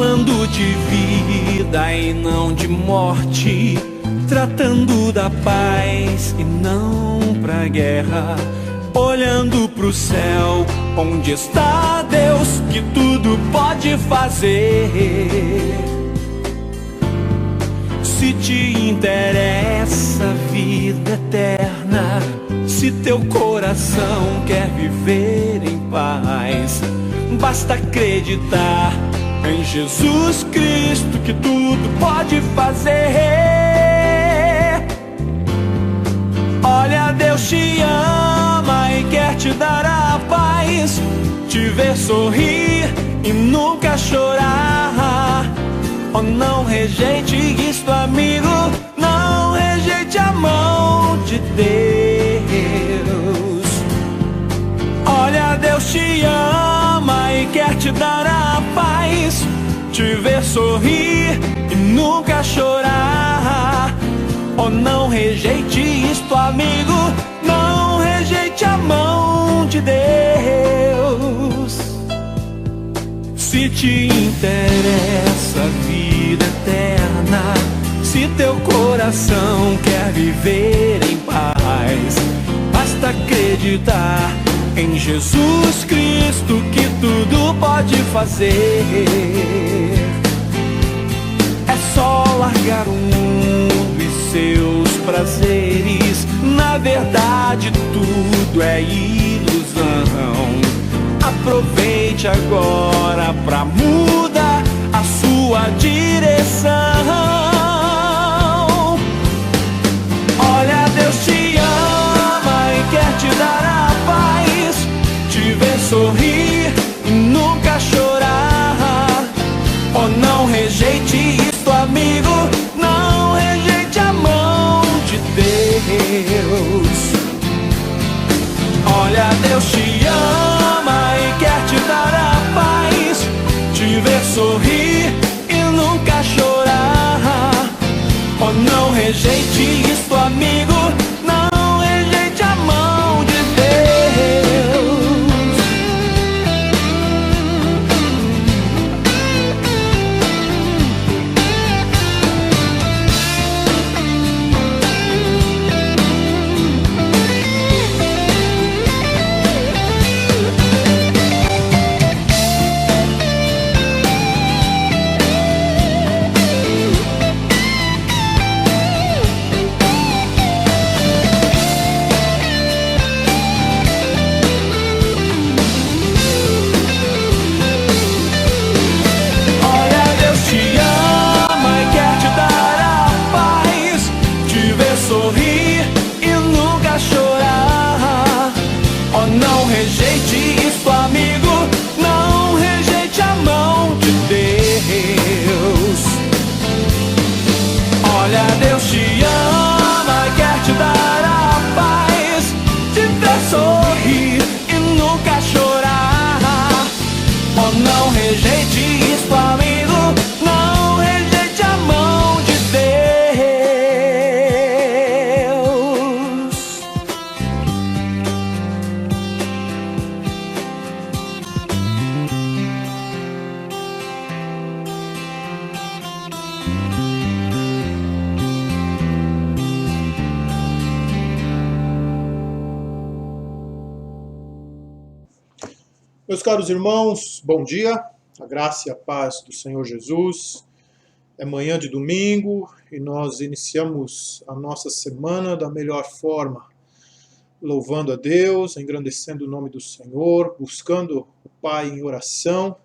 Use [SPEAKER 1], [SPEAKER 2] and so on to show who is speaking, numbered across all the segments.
[SPEAKER 1] falando de vida e não de morte, tratando da paz e não pra guerra, olhando pro céu, onde está Deus que tudo pode fazer. Se te interessa a vida eterna, se teu coração quer viver em paz, basta acreditar em Jesus Cristo que tudo pode fazer. Olha, Deus te ama e quer te dar a paz, te ver sorrir e nunca chorar. Oh, não rejeite isto, amigo, não rejeite a mão de Deus. Olha, Deus te ama e quer te dar a paz, te ver sorrir e nunca chorar. Oh, não rejeite isto, amigo, não rejeite a mão de Deus. Se te interessa a vida eterna, se teu coração quer viver em paz, basta acreditar em Jesus Cristo que tudo pode fazer. É só largar o mundo e seus prazeres, na verdade tudo é ilusão. Aproveite agora pra mudar a sua direção. Olha, Deus te ama e quer te dar a paz, te ver sorrir e nunca chorar. Oh, não rejeite isso, amigo, não rejeite a mão de Deus. Olha, Deus te ama e quer te dar a paz, te ver sorrir e nunca chorar. Oh, não rejeite isso, amigo, não rejeite a mão de Deus. Sorrir e nunca chorar. Oh, não rejeite isso, amigo, não rejeite a mão de Deus. Olha, Deus te ama e quer te dar a paz, te ver sorrir e nunca chorar. Oh, não rejeite isso, amigo, não rejeite a mão de Deus.
[SPEAKER 2] Meus caros irmãos, bom dia, a graça e a paz do Senhor Jesus. É manhã de domingo e nós iniciamos a nossa semana da melhor forma, louvando a Deus, engrandecendo o nome do Senhor, buscando o Pai em oração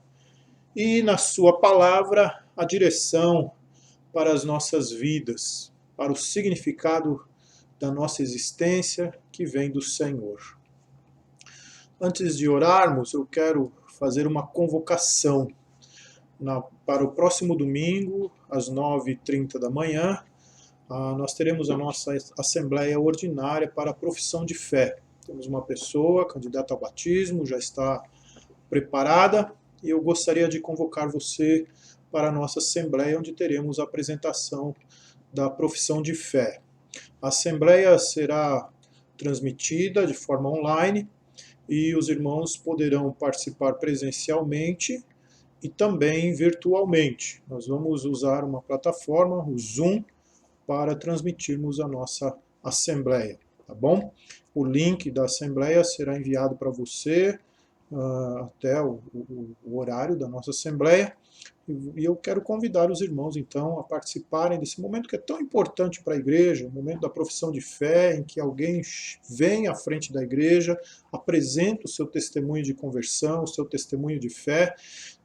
[SPEAKER 2] e na sua palavra a direção para as nossas vidas, para o significado da nossa existência que vem do Senhor. Antes de orarmos, eu quero fazer uma convocação. Para o próximo domingo, às 9h30 da manhã, nós teremos a nossa Assembleia Ordinária para a Profissão de Fé. Temos uma pessoa candidata ao batismo, já está preparada, e eu gostaria de convocar você para a nossa Assembleia, onde teremos a apresentação da Profissão de Fé. A Assembleia será transmitida de forma online, e os irmãos poderão participar presencialmente e também virtualmente. Nós vamos usar uma plataforma, o Zoom, para transmitirmos a nossa assembleia, tá bom? O link da assembleia será enviado para você até o horário da nossa assembleia. E eu quero convidar os irmãos, então, a participarem desse momento que é tão importante para a igreja, o momento da profissão de fé, em que alguém vem à frente da igreja, apresenta o seu testemunho de conversão, o seu testemunho de fé.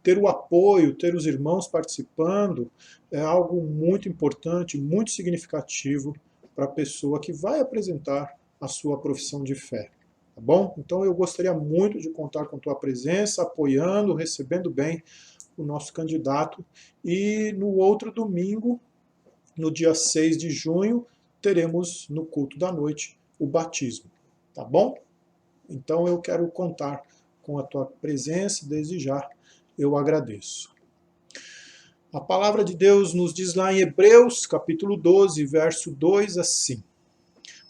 [SPEAKER 2] Ter o apoio, ter os irmãos participando, é algo muito importante, muito significativo para a pessoa que vai apresentar a sua profissão de fé. Tá bom? Então eu gostaria muito de contar com tua presença, apoiando, recebendo bem o nosso candidato. E no outro domingo, no dia 6 de junho, teremos no culto da noite o batismo. Tá bom? Então eu quero contar com a tua presença, desde já eu agradeço. A palavra de Deus nos diz lá em Hebreus, capítulo 12, verso 2, assim: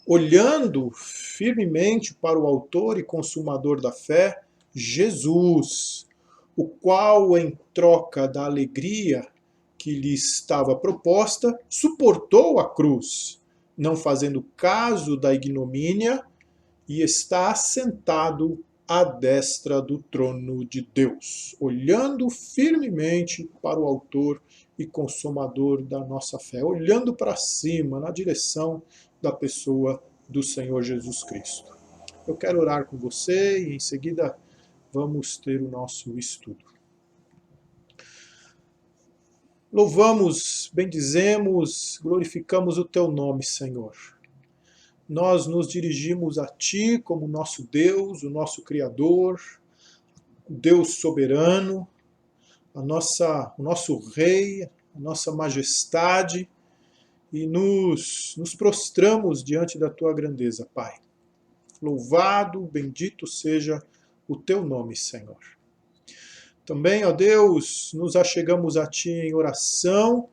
[SPEAKER 2] olhando firmemente para o autor e consumador da fé, Jesus, o qual, em troca da alegria que lhe estava proposta, suportou a cruz, não fazendo caso da ignomínia, e está assentado à destra do trono de Deus, olhando firmemente para o autor e consumador da nossa fé, olhando para cima, na direção da pessoa do Senhor Jesus Cristo. Eu quero orar com você e em seguida vamos ter o nosso estudo. Louvamos, bendizemos, glorificamos o teu nome, Senhor. Nós nos dirigimos a ti como nosso Deus, o nosso Criador, o Deus soberano, o nosso Rei, a nossa majestade, e nos prostramos diante da tua grandeza, Pai. Louvado, bendito seja o teu nome, Senhor. Também, ó Deus, nos achegamos a ti em oração,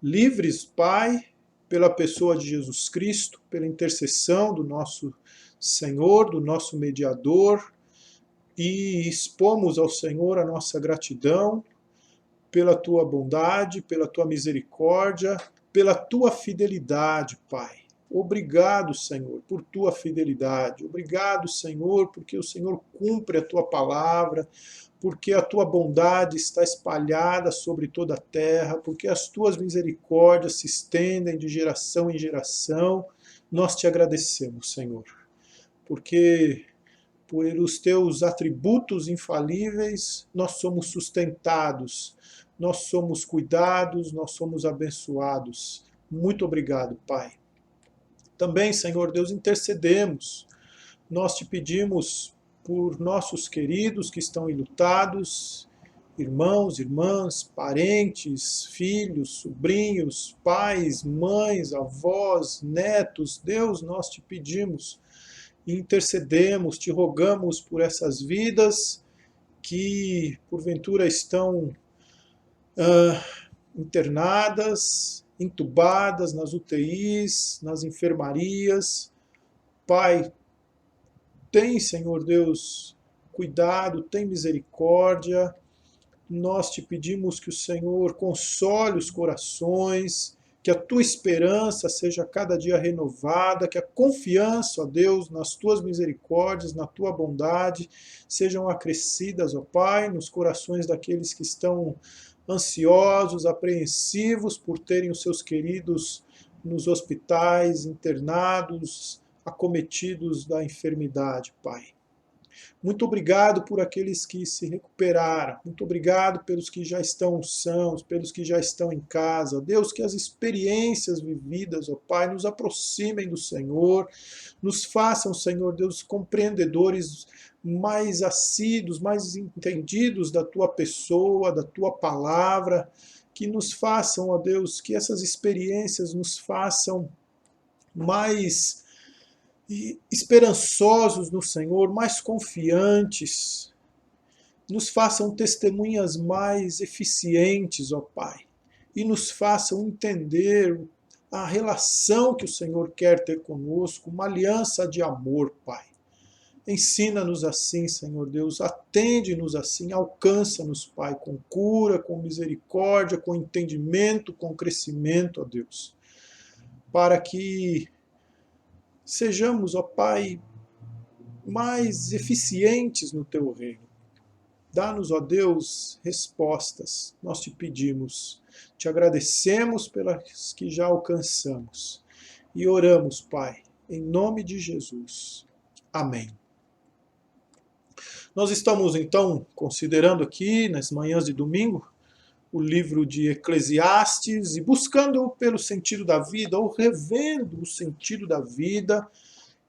[SPEAKER 2] livres, Pai, pela pessoa de Jesus Cristo, pela intercessão do nosso Senhor, do nosso mediador, e expomos ao Senhor a nossa gratidão pela tua bondade, pela tua misericórdia, pela tua fidelidade, Pai. Obrigado, Senhor, por tua fidelidade. Obrigado, Senhor, porque o Senhor cumpre a tua palavra, porque a tua bondade está espalhada sobre toda a terra, porque as tuas misericórdias se estendem de geração em geração. Nós te agradecemos, Senhor, porque por os teus atributos infalíveis nós somos sustentados, nós somos cuidados, nós somos abençoados. Muito obrigado, Pai. Também, Senhor Deus, intercedemos. Nós te pedimos por nossos queridos que estão enlutados, irmãos, irmãs, parentes, filhos, sobrinhos, pais, mães, avós, netos. Deus, nós te pedimos e intercedemos, te rogamos por essas vidas que, porventura, estão internadas, entubadas nas UTIs, nas enfermarias. Pai, tem, Senhor Deus, cuidado, tem misericórdia. Nós te pedimos que o Senhor console os corações, que a tua esperança seja cada dia renovada, que a confiança, ó Deus, nas tuas misericórdias, na tua bondade, sejam acrescidas, ó Pai, nos corações daqueles que estão ansiosos, apreensivos por terem os seus queridos nos hospitais, internados, acometidos da enfermidade, Pai. Muito obrigado por aqueles que se recuperaram. Muito obrigado pelos que já estão sãos, pelos que já estão em casa. Deus, que as experiências vividas, ó Pai, nos aproximem do Senhor, nos façam, Senhor Deus, compreendedores mais assíduos, mais entendidos da Tua pessoa, da Tua palavra, que nos façam, ó Deus, que essas experiências nos façam mais esperançosos no Senhor, mais confiantes, nos façam testemunhas mais eficientes, ó Pai, e nos façam entender a relação que o Senhor quer ter conosco, uma aliança de amor, Pai. Ensina-nos assim, Senhor Deus, atende-nos assim, alcança-nos, Pai, com cura, com misericórdia, com entendimento, com crescimento, ó Deus, para que sejamos, ó Pai, mais eficientes no Teu reino. Dá-nos, ó Deus, respostas, nós te pedimos, te agradecemos pelas que já alcançamos e oramos, Pai, em nome de Jesus. Amém. Nós estamos, então, considerando aqui, nas manhãs de domingo, o livro de Eclesiastes e buscando pelo sentido da vida, ou revendo o sentido da vida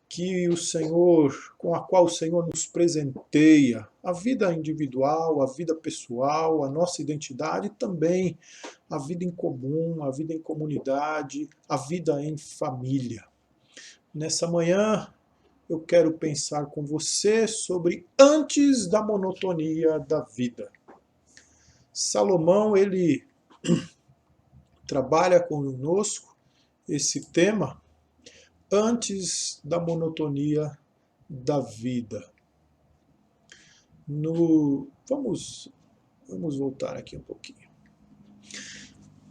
[SPEAKER 2] que o Senhor, com a qual o Senhor nos presenteia, a vida individual, a vida pessoal, a nossa identidade e também a vida em comum, a vida em comunidade, a vida em família. Nessa manhã, eu quero pensar com você sobre antes da monotonia da vida. Salomão, ele trabalha conosco esse tema antes da monotonia da vida. Vamos voltar aqui um pouquinho.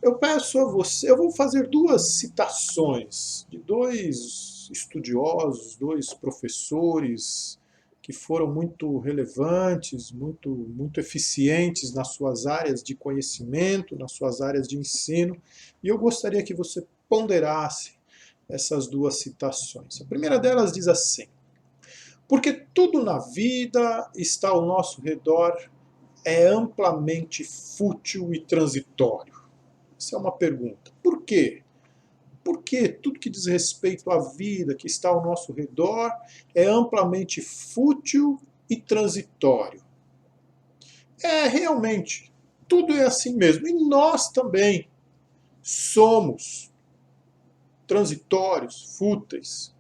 [SPEAKER 2] Eu peço a você, eu vou fazer duas citações de dois estudiosos, dois professores que foram muito relevantes, muito eficientes nas suas áreas de conhecimento, nas suas áreas de ensino, e eu gostaria que você ponderasse essas duas citações. A primeira delas diz assim: porque tudo na vida está ao nosso redor é amplamente fútil e transitório. Essa é uma pergunta. Por quê? Porque tudo que diz respeito à vida que está ao nosso redor é amplamente fútil e transitório. Realmente, tudo é assim mesmo. E nós também somos transitórios, fúteis,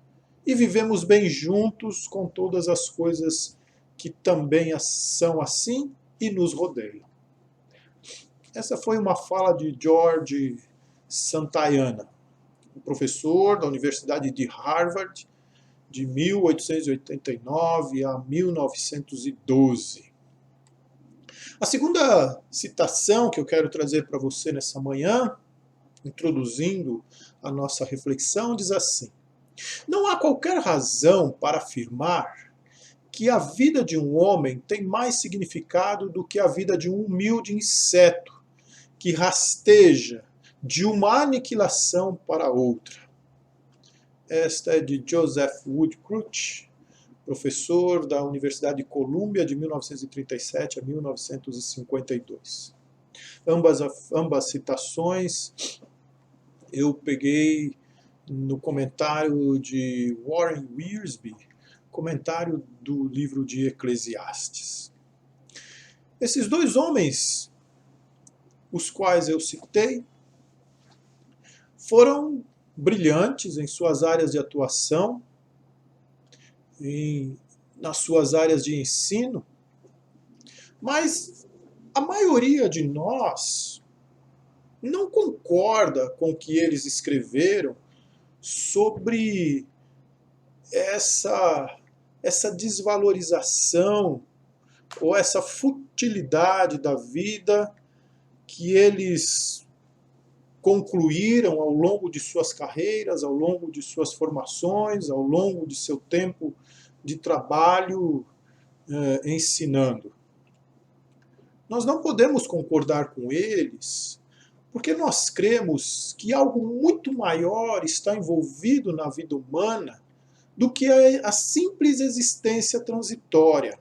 [SPEAKER 2] e vivemos bem juntos com todas as coisas que também são assim e nos rodeiam. Essa foi uma fala de George Santayana, um professor da Universidade de Harvard, de 1889 a 1912. A segunda citação que eu quero trazer para você nessa manhã, introduzindo a nossa reflexão, diz assim: não há qualquer razão para afirmar que a vida de um homem tem mais significado do que a vida de um humilde inseto que rasteja de uma aniquilação para outra. Esta é de Joseph Woodcroft, professor da Universidade de Colômbia de 1937 a 1952. Ambas citações eu peguei no comentário de Warren Wiersbe, comentário do livro de Eclesiastes. Esses dois homens, os quais eu citei, foram brilhantes em suas áreas de atuação, nas suas áreas de ensino, mas a maioria de nós não concorda com o que eles escreveram sobre essa desvalorização ou essa futilidade da vida que eles concluíram ao longo de suas carreiras, ao longo de suas formações, ao longo de seu tempo de trabalho ensinando. Nós não podemos concordar com eles, porque nós cremos que algo muito maior está envolvido na vida humana do que a simples existência transitória.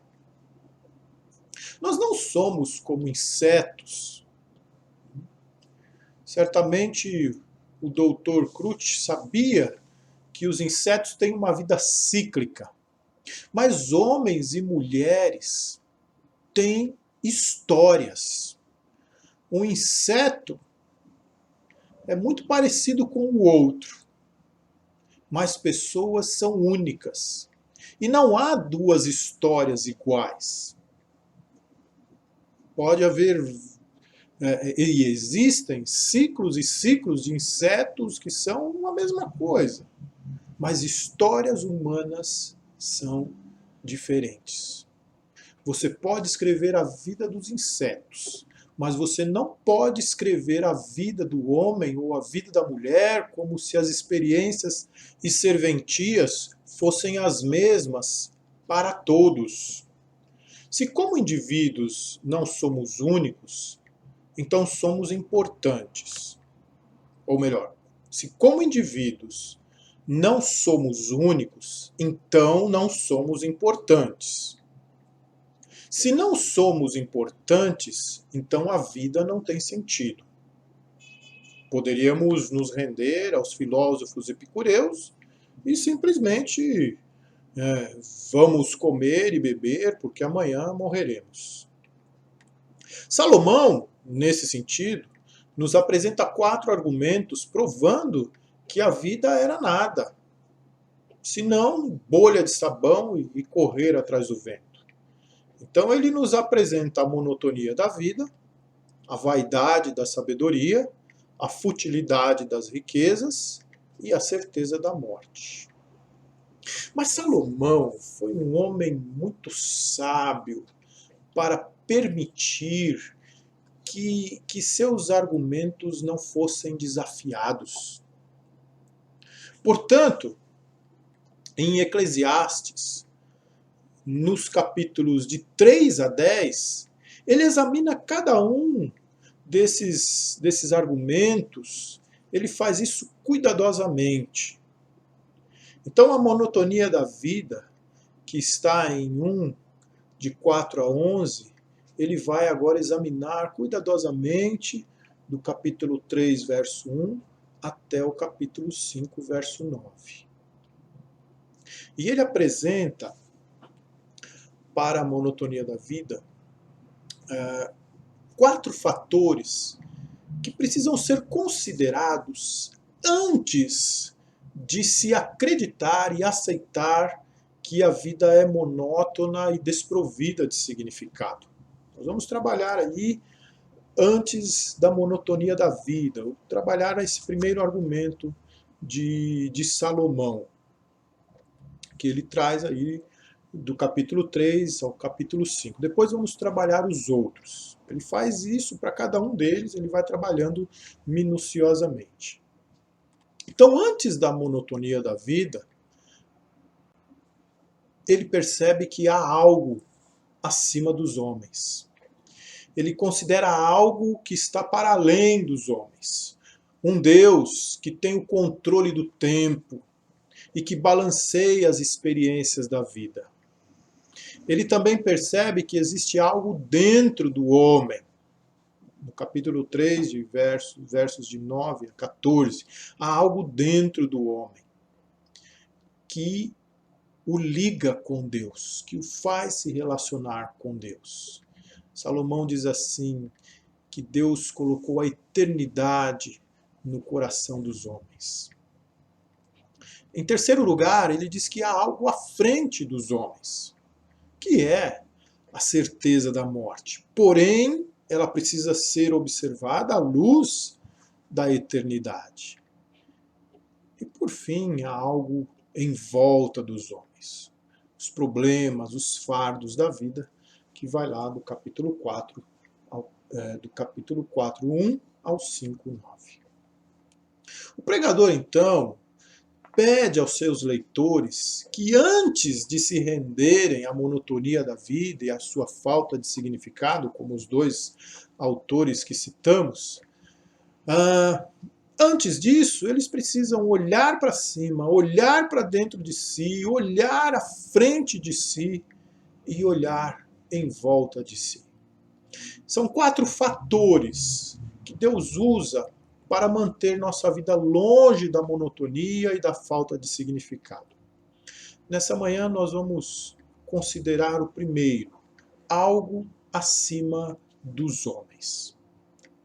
[SPEAKER 2] Nós não somos como insetos. Certamente o Dr. Crutch sabia que os insetos têm uma vida cíclica, mas homens e mulheres têm histórias. Um inseto é muito parecido com o outro, mas pessoas são únicas. E não há duas histórias iguais. Pode haver, e existem ciclos e ciclos de insetos que são a mesma coisa, mas histórias humanas são diferentes. Você pode escrever a vida dos insetos, mas você não pode escrever a vida do homem ou a vida da mulher como se as experiências e serventias fossem as mesmas para todos. Se como indivíduos não somos únicos, então somos importantes. Ou melhor, se como indivíduos não somos únicos, então não somos importantes. Se não somos importantes, então a vida não tem sentido. Poderíamos nos render aos filósofos epicureus e simplesmente vamos comer e beber porque amanhã morreremos. Salomão, nesse sentido, nos apresenta 4 argumentos provando que a vida era nada, senão bolha de sabão e correr atrás do vento. Então ele nos apresenta a monotonia da vida, a vaidade da sabedoria, a futilidade das riquezas e a certeza da morte. Mas Salomão foi um homem muito sábio para permitir que seus argumentos não fossem desafiados. Portanto, em Eclesiastes, nos capítulos de 3 a 10, ele examina cada um desses argumentos, ele faz isso cuidadosamente. Então a monotonia da vida, que está em 1, de 4 a 11, ele vai agora examinar cuidadosamente do capítulo 3, verso 1, até o capítulo 5, verso 9. E ele apresenta para a monotonia da vida 4 fatores que precisam ser considerados antes de se acreditar e aceitar que a vida é monótona e desprovida de significado. Nós vamos trabalhar aí antes da monotonia da vida, trabalhar esse primeiro argumento de Salomão, que ele traz aí do capítulo 3 ao capítulo 5. Depois vamos trabalhar os outros. Ele faz isso para cada um deles, ele vai trabalhando minuciosamente. Então, antes da monotonia da vida, ele percebe que há algo acima dos homens. Ele considera algo que está para além dos homens. Um Deus que tem o controle do tempo e que balanceia as experiências da vida. Ele também percebe que existe algo dentro do homem. No capítulo 3, de versos de 9 a 14, há algo dentro do homem que o liga com Deus, que o faz se relacionar com Deus. Salomão diz assim, que Deus colocou a eternidade no coração dos homens. Em terceiro lugar, ele diz que há algo à frente dos homens, que é a certeza da morte. Porém, ela precisa ser observada à luz da eternidade. E por fim, há algo em volta dos homens. Os problemas, os fardos da vida, que vai lá do capítulo 4, do capítulo 4, 1 ao 5, 9. O pregador, então, pede aos seus leitores que antes de se renderem à monotonia da vida e à sua falta de significado, como os 2 autores que citamos, antes disso, eles precisam olhar para cima, olhar para dentro de si, olhar à frente de si e olhar em volta de si. São 4 fatores que Deus usa para manter nossa vida longe da monotonia e da falta de significado. Nessa manhã nós vamos considerar o primeiro, algo acima dos homens.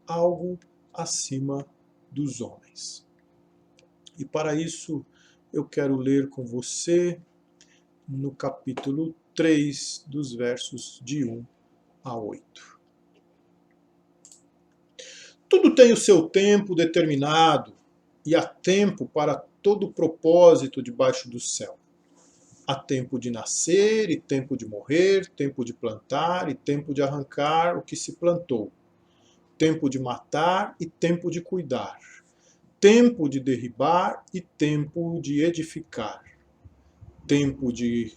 [SPEAKER 2] Algo acima dos homens. E para isso eu quero ler com você no capítulo 3, dos versos de 1 a 8. Tudo tem o seu tempo determinado, e há tempo para todo propósito debaixo do céu. Há tempo de nascer e tempo de morrer, tempo de plantar e tempo de arrancar o que se plantou, tempo de matar e tempo de cuidar, tempo de derribar e tempo de edificar, tempo de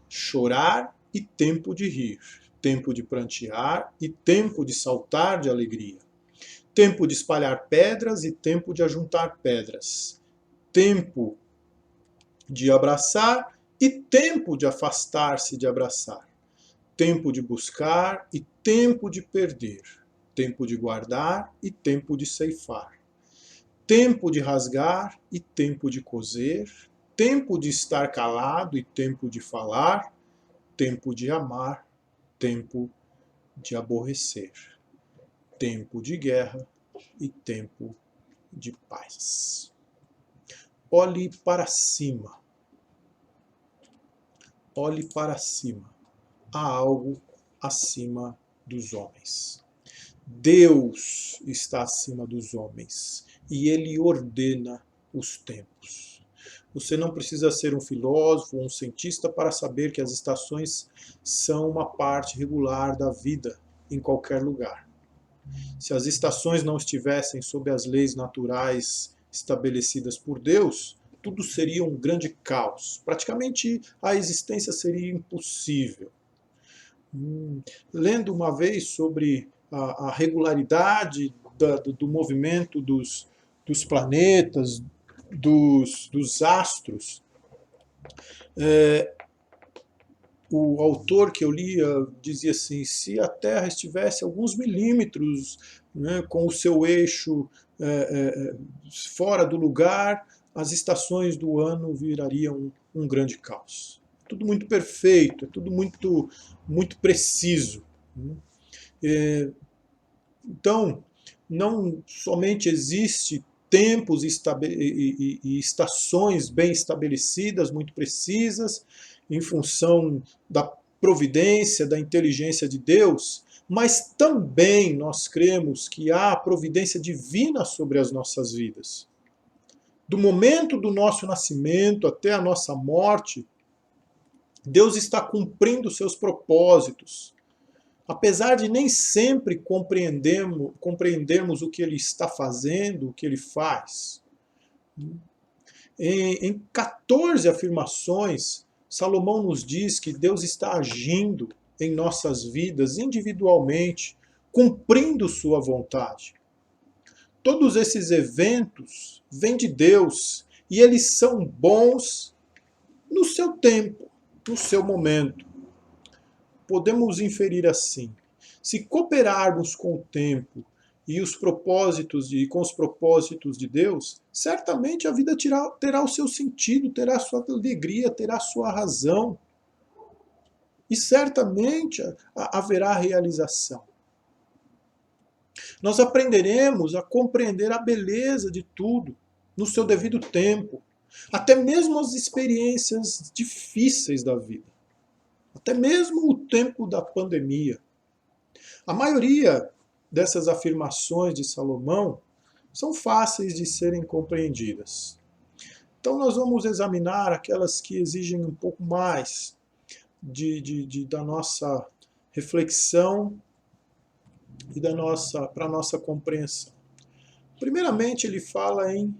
[SPEAKER 2] chorar e tempo de rir, tempo de prantear e tempo de saltar de alegria, tempo de espalhar pedras e tempo de ajuntar pedras, tempo de abraçar e tempo de afastar-se de abraçar, tempo de buscar e tempo de perder, tempo de guardar e tempo de ceifar, tempo de rasgar e tempo de coser, tempo de estar calado e tempo de falar, tempo de amar, tempo de aborrecer, tempo de guerra e tempo de paz. Olhe para cima. Olhe para cima. Há algo acima dos homens. Deus está acima dos homens e Ele ordena os tempos. Você não precisa ser um filósofo ou um cientista para saber que as estações são uma parte regular da vida em qualquer lugar. Se as estações não estivessem sob as leis naturais estabelecidas por Deus, tudo seria um grande caos. Praticamente a existência seria impossível. Lendo uma vez sobre a regularidade do movimento dos planetas, dos astros, o autor que eu lia dizia assim: se a Terra estivesse alguns milímetros, né, com o seu eixo fora do lugar, as estações do ano virariam um grande caos. Tudo muito perfeito, é tudo muito, muito preciso. Então, não somente existe tempos e estações bem estabelecidas, muito precisas, em função da providência, da inteligência de Deus, mas também nós cremos que há providência divina sobre as nossas vidas. Do momento do nosso nascimento até a nossa morte, Deus está cumprindo seus propósitos. Apesar de nem sempre compreendermos o que Ele está fazendo, o que Ele faz. Em 14 afirmações, Salomão nos diz que Deus está agindo em nossas vidas individualmente, cumprindo sua vontade. Todos esses eventos vêm de Deus e eles são bons no seu tempo, no seu momento. Podemos inferir assim: se cooperarmos com o tempo e os propósitos com os propósitos de Deus, certamente a vida terá o seu sentido, terá a sua alegria, terá a sua razão. E certamente haverá realização. Nós aprenderemos a compreender a beleza de tudo no seu devido tempo, até mesmo as experiências difíceis da vida, até mesmo o tempo da pandemia. A maioria dessas afirmações de Salomão são fáceis de serem compreendidas. Então nós vamos examinar aquelas que exigem um pouco mais da nossa reflexão e para a nossa compreensão. Primeiramente, ele fala em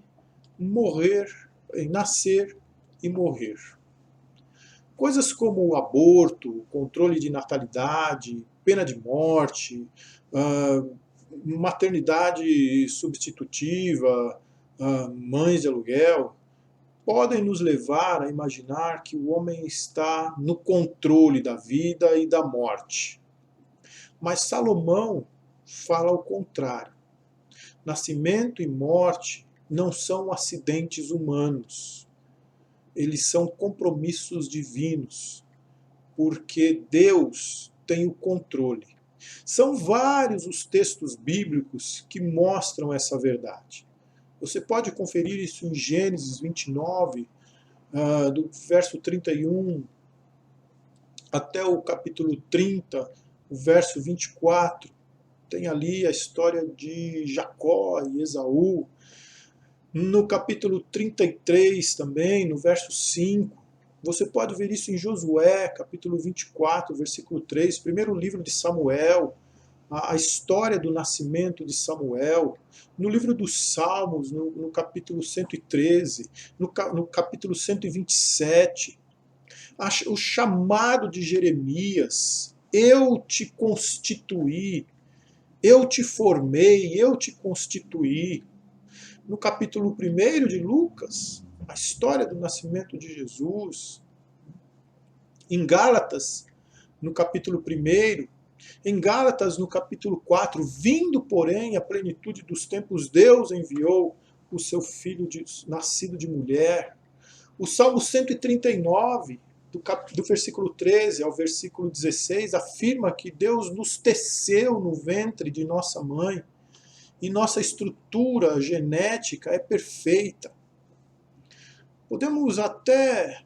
[SPEAKER 2] morrer, em nascer e morrer. Coisas como o aborto, controle de natalidade, pena de morte, maternidade substitutiva, mães de aluguel, podem nos levar a imaginar que o homem está no controle da vida e da morte. Mas Salomão fala ao contrário. Nascimento e morte não são acidentes humanos. Eles são compromissos divinos, porque Deus tem o controle. São vários os textos bíblicos que mostram essa verdade. Você pode conferir isso em Gênesis 29, do verso 31 até o capítulo 30, o verso 24. Tem ali a história de Jacó e Esaú. No capítulo 33 também, no verso 5, Você pode ver isso em Josué, capítulo 24, versículo 3, primeiro livro de Samuel, a história do nascimento de Samuel, no livro dos Salmos, no capítulo 113, no capítulo 127, o chamado de Jeremias, eu te constituí, eu te formei, eu te constituí. No capítulo 1 de Lucas, a história do nascimento de Jesus. Em Gálatas, no capítulo 1, em Gálatas, no capítulo 4, vindo, porém, a plenitude dos tempos, Deus enviou o seu Filho nascido de mulher. O Salmo 139, do versículo 13 ao versículo 16, afirma que Deus nos teceu no ventre de nossa mãe e nossa estrutura genética é perfeita. Podemos até,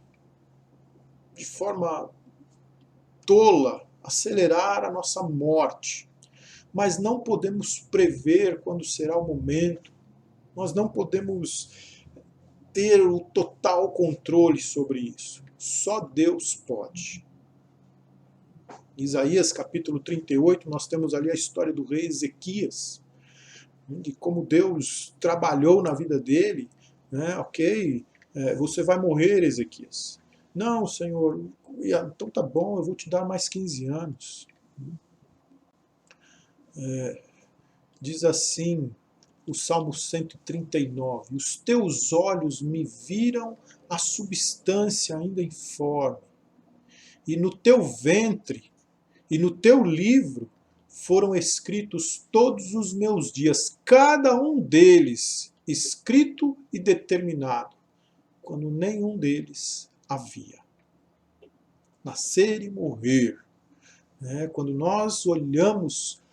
[SPEAKER 2] de forma tola, acelerar a nossa morte, mas não podemos prever quando será o momento. Nós não podemos ter o total controle sobre isso. Só Deus pode. Em Isaías capítulo 38, nós temos ali a história do rei Ezequias, de como Deus trabalhou na vida dele, né? Ok, você vai morrer, Ezequias. Não, Senhor, então tá bom, eu vou te dar mais 15 anos. Diz assim o Salmo 139, os teus olhos me viram a substância ainda informe, e no teu ventre e no teu livro foram escritos todos os meus dias, cada um deles escrito e determinado, quando nenhum deles havia. Nascer e morrer. Quando nós olhamos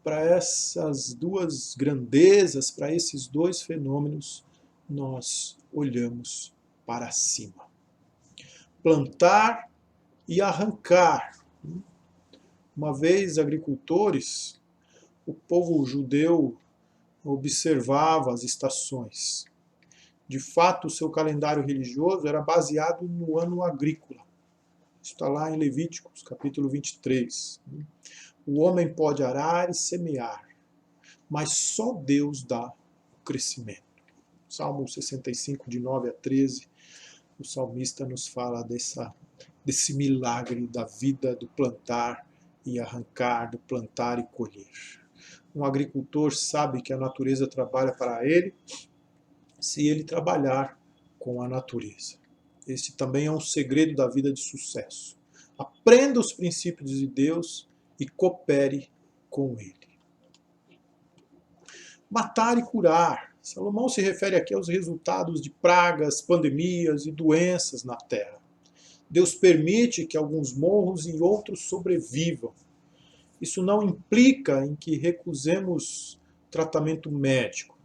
[SPEAKER 2] para essas duas grandezas, para esses dois fenômenos, nós olhamos para cima. Plantar e arrancar. Uma vez, agricultores, o povo judeu observava as estações. De fato, o seu calendário religioso era baseado no ano agrícola. Isso está lá em Levíticos, capítulo 23. O homem pode arar e semear, mas só Deus dá o crescimento. Salmo 65, de 9 a 13, o salmista nos fala desse milagre da vida, do plantar e arrancar, do plantar e colher. Um agricultor sabe que a natureza trabalha para ele se ele trabalhar com a natureza. Esse também é um segredo da vida de sucesso. Aprenda os princípios de Deus e coopere com ele. Matar e curar. Salomão se refere aqui aos resultados de pragas, pandemias e doenças na terra. Deus permite que alguns morram e outros sobrevivam. Isso não implica em que recusemos tratamento médico.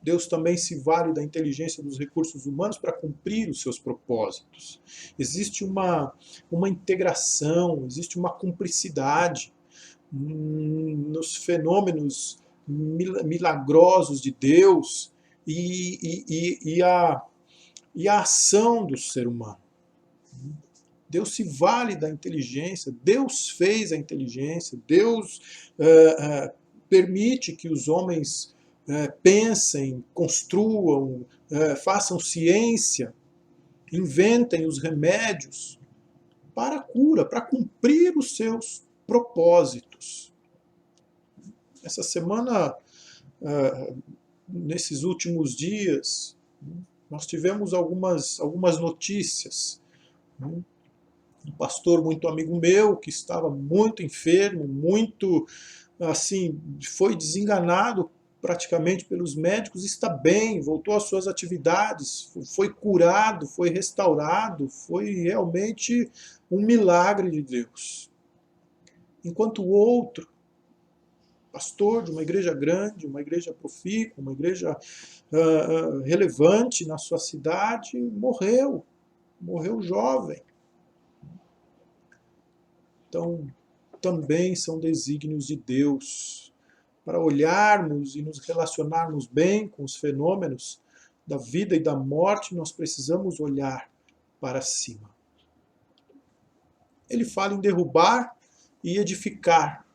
[SPEAKER 2] Deus também se vale da inteligência dos recursos humanos para cumprir os seus propósitos. Existe uma integração, existe uma cumplicidade nos fenômenos milagrosos de Deus e a ação do ser humano. Deus se vale da inteligência, Deus fez a inteligência, Deus permite que os homens pensem, construam, façam ciência, inventem os remédios para a cura, para cumprir os seus propósitos. Essa semana, nesses últimos dias, nós tivemos algumas notícias. Um pastor muito amigo meu, que estava muito enfermo, muito, assim, foi desenganado praticamente pelos médicos, está bem, voltou às suas atividades, foi curado, foi restaurado, foi realmente um milagre de Deus. Enquanto o outro, pastor de uma igreja grande, uma igreja profícua, uma igreja relevante na sua cidade, morreu jovem. Então, também são desígnios de Deus. Para olharmos e nos relacionarmos bem com os fenômenos da vida e da morte, nós precisamos olhar para cima. ele fala em derrubar e edificar.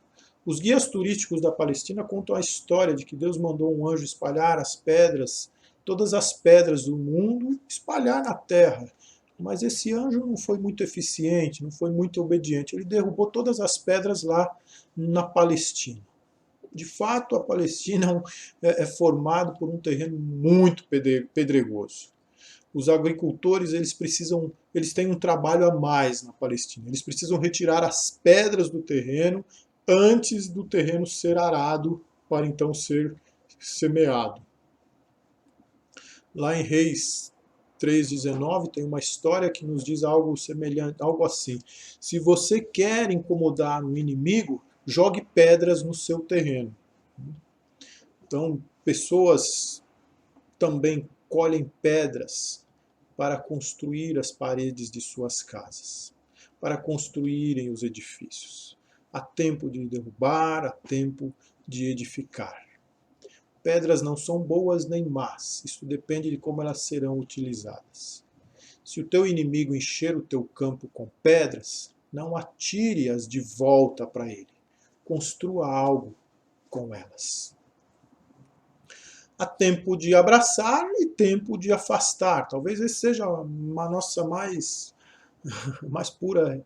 [SPEAKER 2] Os guias turísticos da Palestina contam a história de que Deus mandou um anjo espalhar as pedras, todas as pedras do mundo, espalhar na terra. Mas esse anjo não foi muito eficiente, não foi muito obediente. Ele derrubou todas as pedras lá na Palestina. De fato, a Palestina é formada por um terreno muito pedregoso. Os agricultores eles têm um trabalho a mais na Palestina. Eles precisam retirar as pedras do terreno antes do terreno ser arado para então ser semeado. Lá em Reis 3:19 tem uma história que nos diz algo semelhante, algo assim: se você quer incomodar um inimigo, jogue pedras no seu terreno. Então, pessoas também colhem pedras para construir as paredes de suas casas, para construírem os edifícios. Há tempo de derrubar, há tempo de edificar. Pedras não são boas nem más, isso depende de como elas serão utilizadas. Se o teu inimigo encher o teu campo com pedras, não atire-as de volta para ele. Construa algo com elas. Há tempo de abraçar e tempo de afastar. Talvez esse seja uma nossa mais pura,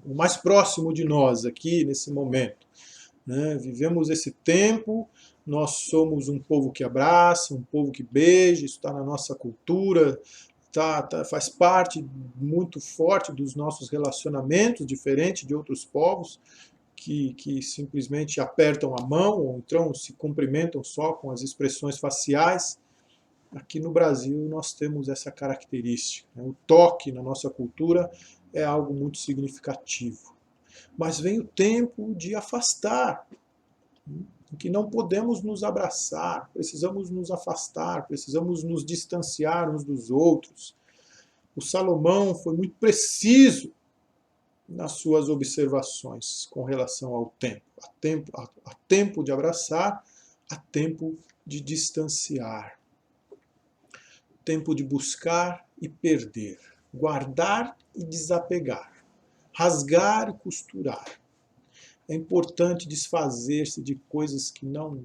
[SPEAKER 2] o mais próximo de nós aqui nesse momento. Né? Vivemos esse tempo, nós somos um povo que abraça, um povo que beija, isso está na nossa cultura, faz parte muito forte dos nossos relacionamentos, diferente de outros povos que simplesmente apertam a mão ou então se cumprimentam só com as expressões faciais. Aqui no Brasil nós temos essa característica. Né? O toque na nossa cultura é algo muito significativo. Mas vem o tempo de afastar, em que não podemos nos abraçar, precisamos nos afastar, precisamos nos distanciar uns dos outros. O Salomão foi muito preciso nas suas observações com relação ao tempo. Há tempo de abraçar, há tempo de distanciar. Tempo de buscar e perder, guardar e desapegar, rasgar e costurar. É importante desfazer-se de coisas que não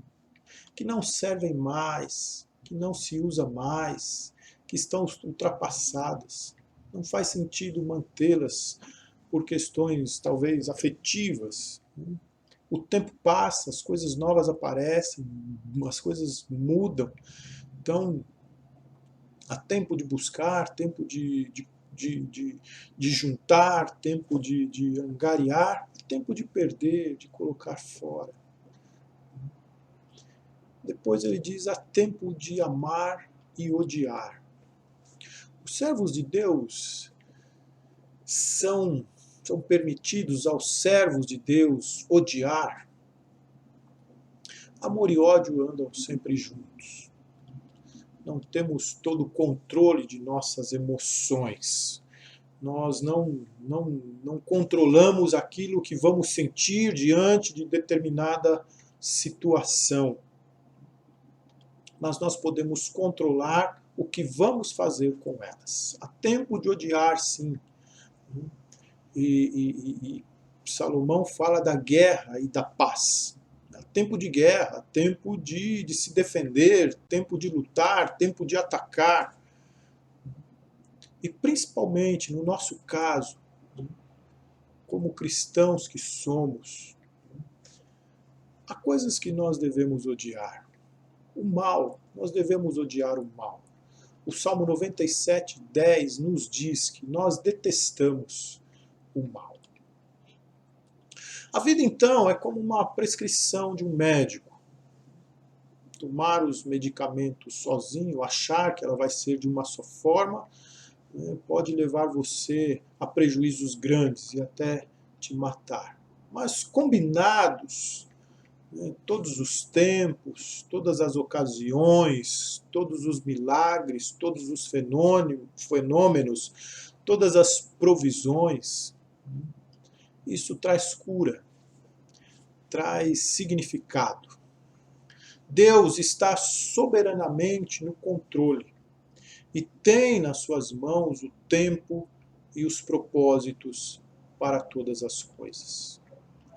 [SPEAKER 2] servem mais, que não se usa mais, que estão ultrapassadas. Não faz sentido mantê-las por questões talvez afetivas. O tempo passa, as coisas novas aparecem, as coisas mudam. Então, há tempo de buscar, tempo de juntar, tempo de angariar, tempo de perder, de colocar fora. Depois ele diz, há tempo de amar e odiar. Os servos de Deus são permitidos aos servos de Deus odiar. Amor e ódio andam sempre juntos. Não temos todo o controle de nossas emoções. Nós não controlamos aquilo que vamos sentir diante de determinada situação. Mas nós podemos controlar o que vamos fazer com elas. Há tempo de odiar, sim. E Salomão fala da guerra e da paz. Há tempo de guerra, tempo de se defender, tempo de lutar, tempo de atacar. E principalmente, no nosso caso, como cristãos que somos, há coisas que nós devemos odiar. O mal, nós devemos odiar o mal. O Salmo 97:10 nos diz que nós detestamos o mal. A vida, então, é como uma prescrição de um médico. Tomar os medicamentos sozinho, achar que ela vai ser de uma só forma, pode levar você a prejuízos grandes e até te matar. Mas combinados, todos os tempos, todas as ocasiões, todos os milagres, todos os fenômenos, todas as provisões, isso traz cura, traz significado. Deus está soberanamente no controle e tem nas suas mãos o tempo e os propósitos para todas as coisas.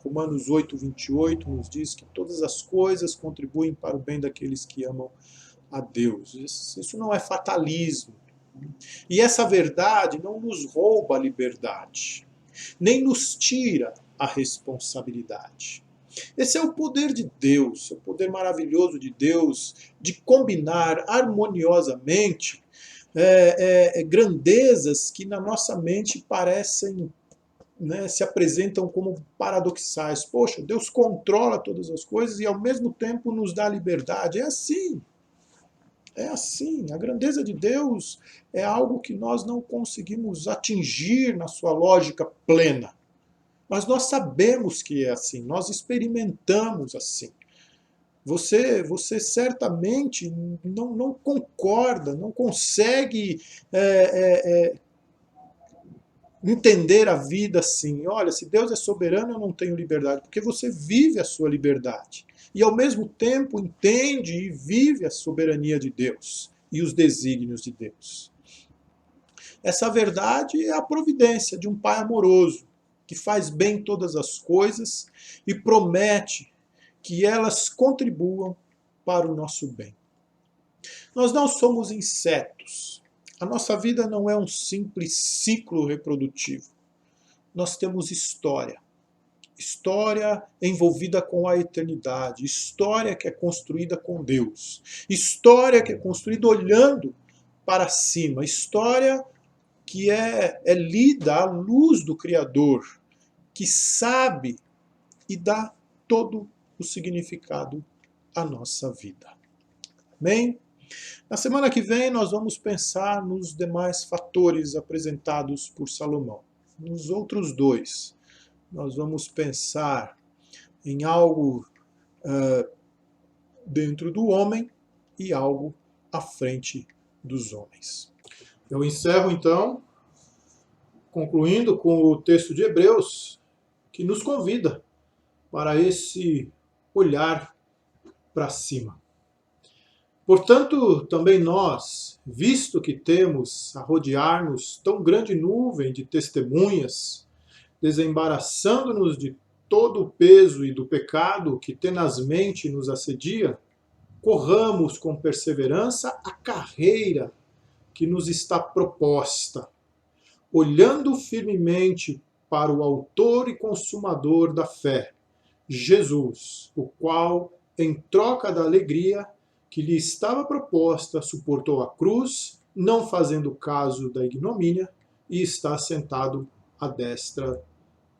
[SPEAKER 2] Romanos 8:28 nos diz que todas as coisas contribuem para o bem daqueles que amam a Deus. Isso não é fatalismo. E essa verdade não nos rouba a liberdade, nem nos tira a responsabilidade. Esse é o poder de Deus, é o poder maravilhoso de Deus de combinar harmoniosamente grandezas que na nossa mente parecem, né, se apresentam como paradoxais. Poxa, Deus controla todas as coisas e ao mesmo tempo nos dá liberdade. É assim. É assim. A grandeza de Deus é algo que nós não conseguimos atingir na sua lógica plena. Mas nós sabemos que é assim, nós experimentamos assim. Você certamente não concorda, não consegue entender a vida assim. Olha, se Deus é soberano, eu não tenho liberdade, porque você vive a sua liberdade. E ao mesmo tempo entende e vive a soberania de Deus e os desígnios de Deus. Essa verdade é a providência de um Pai amoroso, que faz bem todas as coisas e promete que elas contribuam para o nosso bem. Nós não somos insetos. A nossa vida não é um simples ciclo reprodutivo. Nós temos história. História envolvida com a eternidade. História que é construída com Deus. História que é construída olhando para cima. História que é lida à luz do Criador, que sabe e dá todo o significado à nossa vida. Amém? Na semana que vem nós vamos pensar nos demais fatores apresentados por Salomão. Nos outros dois, nós vamos pensar em algo dentro do homem e algo à frente dos homens. Eu encerro então, concluindo com o texto de Hebreus, que nos convida para esse olhar para cima. Portanto, também nós, visto que temos a rodear-nos tão grande nuvem de testemunhas, desembaraçando-nos de todo o peso e do pecado que tenazmente nos assedia, corramos com perseverança a carreira que nos está proposta, olhando firmemente para o autor e consumador da fé, Jesus, o qual, em troca da alegria que lhe estava proposta, suportou a cruz, não fazendo caso da ignomínia, e está sentado à destra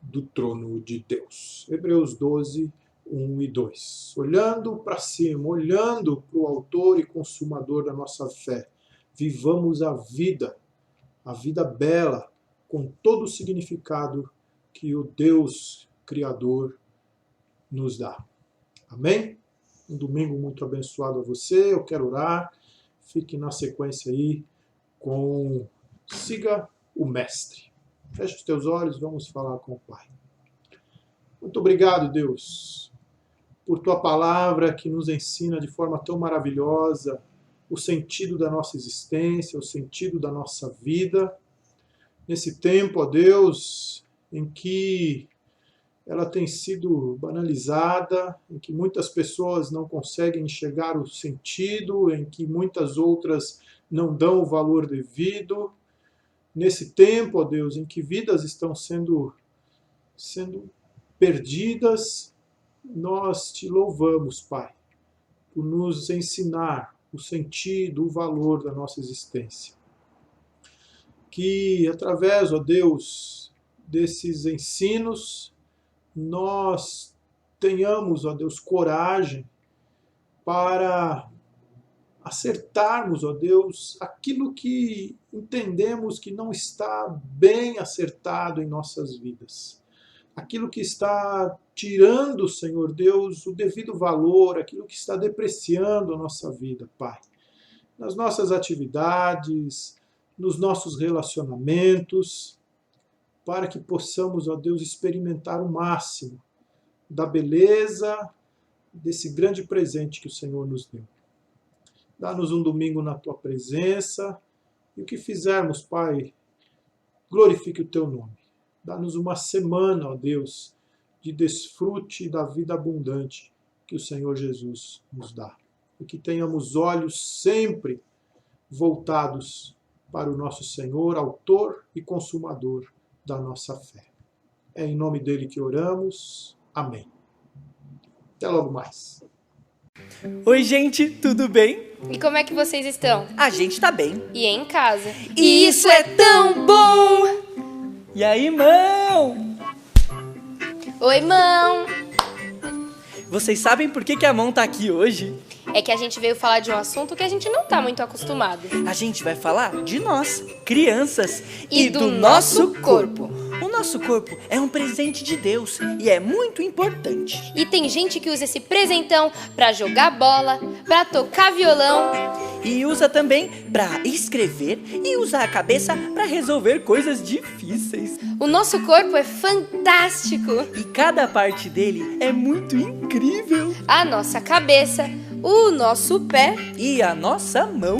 [SPEAKER 2] do trono de Deus. Hebreus 12, 1 e 2. Olhando para cima, olhando para o autor e consumador da nossa fé, vivamos a vida bela, com todo o significado que o Deus Criador nos dá. Amém? Um domingo muito abençoado a você. Eu quero orar. Fique na sequência aí com Siga o Mestre. Feche os teus olhos, vamos falar com o Pai. Muito obrigado, Deus, por tua palavra que nos ensina de forma tão maravilhosa o sentido da nossa existência, o sentido da nossa vida. Nesse tempo, ó Deus, em que ela tem sido banalizada, em que muitas pessoas não conseguem enxergar o sentido, em que muitas outras não dão o valor devido. Nesse tempo, ó Deus, em que vidas estão sendo perdidas, nós te louvamos, Pai, por nos ensinar o sentido, o valor da nossa existência. Que através, ó Deus, desses ensinos, nós tenhamos, ó Deus, coragem para acertarmos, ó Deus, aquilo que entendemos que não está bem acertado em nossas vidas. Aquilo que está tirando, Senhor Deus, o devido valor, aquilo que está depreciando a nossa vida, Pai. Nas nossas atividades, nos nossos relacionamentos, para que possamos, ó Deus, experimentar o máximo da beleza desse grande presente que o Senhor nos deu. Dá-nos um domingo na Tua presença e o que fizermos, Pai, glorifique o Teu nome. Dá-nos uma semana, ó Deus, de desfrute da vida abundante que o Senhor Jesus nos dá. E que tenhamos olhos sempre voltados para o nosso Senhor, autor e consumador da nossa fé. É em nome dele que oramos. Amém. Até logo mais.
[SPEAKER 3] Oi, gente, tudo bem?
[SPEAKER 4] E como é que vocês estão?
[SPEAKER 3] A gente tá bem.
[SPEAKER 4] E em casa?
[SPEAKER 3] E isso é
[SPEAKER 4] tão bom!
[SPEAKER 3] E aí, irmão?
[SPEAKER 4] Oi, mão!
[SPEAKER 3] Vocês sabem por que a Mão tá aqui hoje?
[SPEAKER 4] É que a gente veio falar de um assunto que a gente não tá muito acostumado.
[SPEAKER 3] A gente vai falar de nós, crianças,
[SPEAKER 4] E do nosso corpo.
[SPEAKER 3] O nosso corpo é um presente de Deus e é muito importante.
[SPEAKER 4] E tem gente que usa esse presentão pra jogar bola, pra tocar violão.
[SPEAKER 3] E usa também pra escrever e usa a cabeça pra resolver coisas difíceis.
[SPEAKER 4] O nosso corpo é fantástico.
[SPEAKER 3] E cada parte dele é muito incrível.
[SPEAKER 4] A nossa cabeça, o nosso pé.
[SPEAKER 3] E a nossa mão.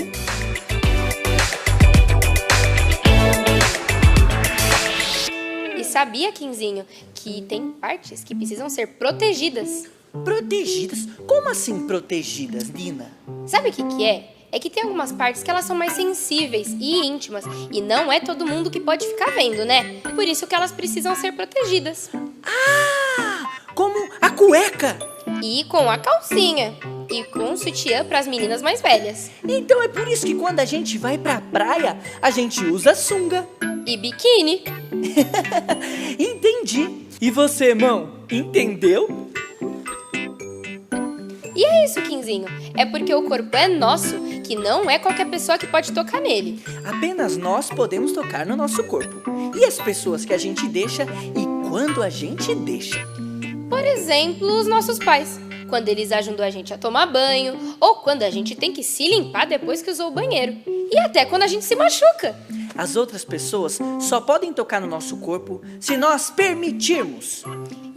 [SPEAKER 4] E sabia, Quinzinho, que tem partes que precisam ser protegidas?
[SPEAKER 3] Protegidas? Como assim protegidas, Nina?
[SPEAKER 4] Sabe o que é? É que tem algumas partes que elas são mais sensíveis e íntimas. E não é todo mundo que pode ficar vendo, né? Por isso que elas precisam ser protegidas.
[SPEAKER 3] Ah! Como a cueca!
[SPEAKER 4] E com a calcinha. E com o sutiã para as meninas mais velhas.
[SPEAKER 3] Então é por isso que quando a gente vai pra praia, a gente usa sunga.
[SPEAKER 4] E biquíni.
[SPEAKER 3] Entendi. E você, mão, entendeu?
[SPEAKER 4] E é isso, Quinzinho. É porque o corpo é nosso, que não é qualquer pessoa que pode tocar nele.
[SPEAKER 3] Apenas nós podemos tocar no nosso corpo. E as pessoas que a gente deixa e quando a gente deixa.
[SPEAKER 4] Por exemplo, os nossos pais. Quando eles ajudam a gente a tomar banho, ou quando a gente tem que se limpar depois que usou o banheiro. E até quando a gente se machuca.
[SPEAKER 3] As outras pessoas só podem tocar no nosso corpo se nós permitirmos.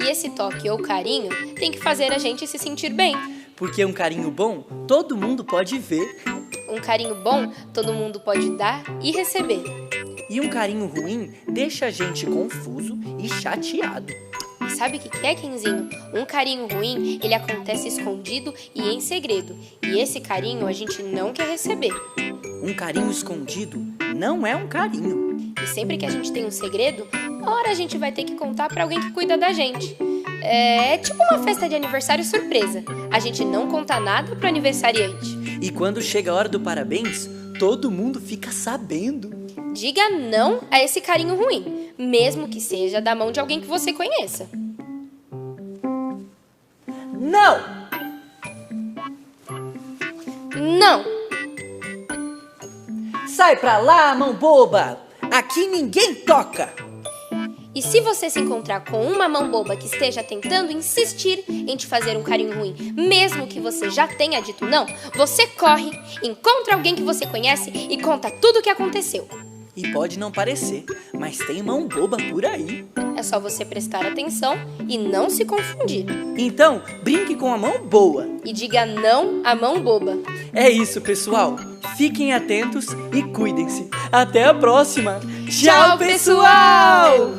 [SPEAKER 4] E esse toque ou carinho tem que fazer a gente se sentir bem.
[SPEAKER 3] Porque um carinho bom, todo mundo pode ver.
[SPEAKER 4] Um carinho bom, todo mundo pode dar e receber.
[SPEAKER 3] E um carinho ruim deixa a gente confuso e chateado.
[SPEAKER 4] E sabe o que é, Quinzinho? Um carinho ruim, ele acontece escondido e em segredo. E esse carinho a gente não quer receber.
[SPEAKER 3] Um carinho escondido não é um carinho.
[SPEAKER 4] E sempre que a gente tem um segredo, ora a gente vai ter que contar pra alguém que cuida da gente. É tipo uma festa de aniversário surpresa. A gente não conta nada pro aniversariante.
[SPEAKER 3] E quando chega a hora do parabéns, todo mundo fica sabendo.
[SPEAKER 4] Diga não a esse carinho ruim, mesmo que seja da mão de alguém que você conheça.
[SPEAKER 3] Não!
[SPEAKER 4] Não!
[SPEAKER 3] Sai pra lá, mão boba! Aqui ninguém toca!
[SPEAKER 4] E se você se encontrar com uma mão boba que esteja tentando insistir em te fazer um carinho ruim, mesmo que você já tenha dito não, você corre, encontra alguém que você conhece e conta tudo o que aconteceu.
[SPEAKER 3] E pode não parecer, mas tem mão boba por aí.
[SPEAKER 4] É só você prestar atenção e não se confundir.
[SPEAKER 3] Então, brinque com a mão boa.
[SPEAKER 4] E diga não à mão boba.
[SPEAKER 3] É isso, pessoal. Fiquem atentos e cuidem-se. Até a próxima. Tchau, pessoal!